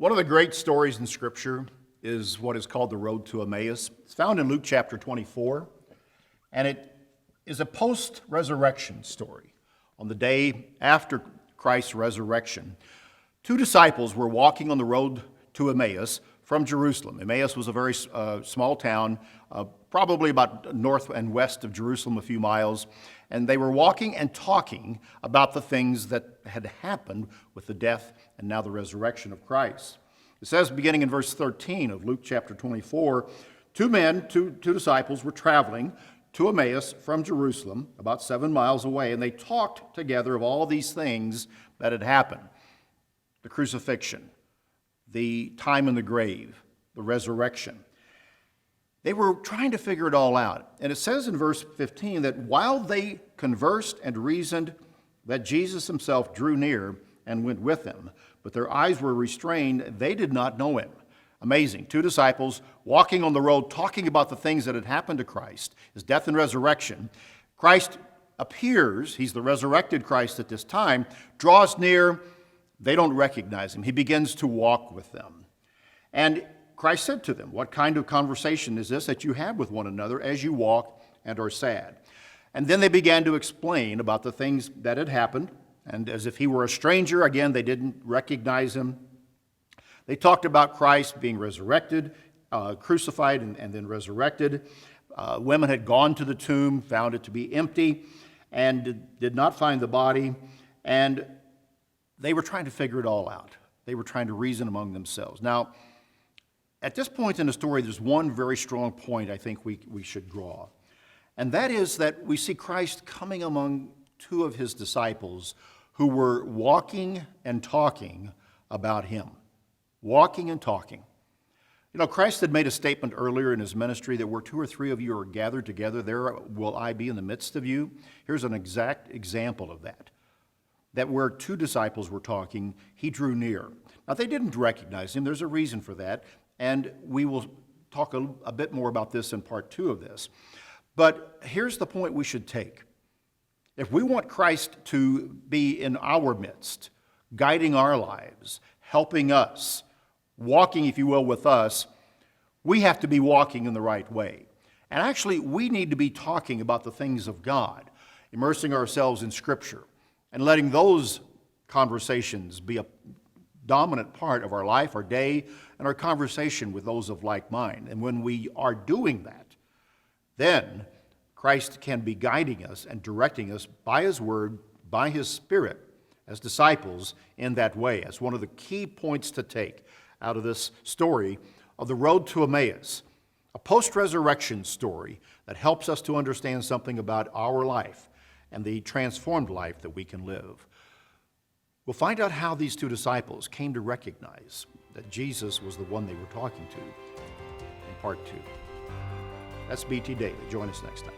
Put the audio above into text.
One of the great stories in Scripture is what is called the road to Emmaus. It's found in Luke chapter 24, and it is a post-resurrection story. On the day after Christ's resurrection, two disciples were walking on the road to Emmaus from Jerusalem. Emmaus was a very small town, probably about north and west of Jerusalem, a few miles, and they were walking and talking about the things that had happened with the death and now the resurrection of Christ. It says, beginning in verse 13 of Luke chapter 24, two disciples were traveling to Emmaus from Jerusalem, about 7 miles away, and they talked together of all these things that had happened. The crucifixion, the time in the grave, the resurrection. They were trying to figure it all out. And it says in verse 15 that while they conversed and reasoned, that Jesus himself drew near and went with them, but their eyes were restrained, they did not know him. Amazing. Two disciples walking on the road, talking about the things that had happened to Christ, his death and resurrection. Christ appears, he's the resurrected Christ at this time, draws near, they don't recognize him. He begins to walk with them. And Christ said to them, "What kind of conversation is this that you have with one another as you walk and are sad?" And then they began to explain about the things that had happened. And as if he were a stranger, again, they didn't recognize him. They talked about Christ being resurrected, crucified and then resurrected. Women had gone to the tomb, found it to be empty, and did not find the body. And they were trying to figure it all out. They were trying to reason among themselves. Now, at this point in the story, there's one very strong point I think we should draw. And that is that we see Christ coming among two of his disciples who were walking and talking about him. Walking and talking. You know, Christ had made a statement earlier in his ministry that where two or three of you are gathered together, there will I be in the midst of you. Here's an exact example of that. That where two disciples were talking, he drew near. Now, they didn't recognize him. There's a reason for that. And we will talk a bit more about this in part 2 of this. But here's the point we should take. If we want Christ to be in our midst, guiding our lives, helping us, walking, if you will, with us, we have to be walking in the right way. And actually, we need to be talking about the things of God, immersing ourselves in Scripture, and letting those conversations be a dominant part of our life, our day, and our conversation with those of like mind. And when we are doing that, then Christ can be guiding us and directing us by his word, by his Spirit, as disciples in that way. That's one of the key points to take out of this story of the road to Emmaus, a post-resurrection story that helps us to understand something about our life and the transformed life that we can live. We'll find out how these two disciples came to recognize that Jesus was the one they were talking to in part 2. That's BT Daily. Join us next time.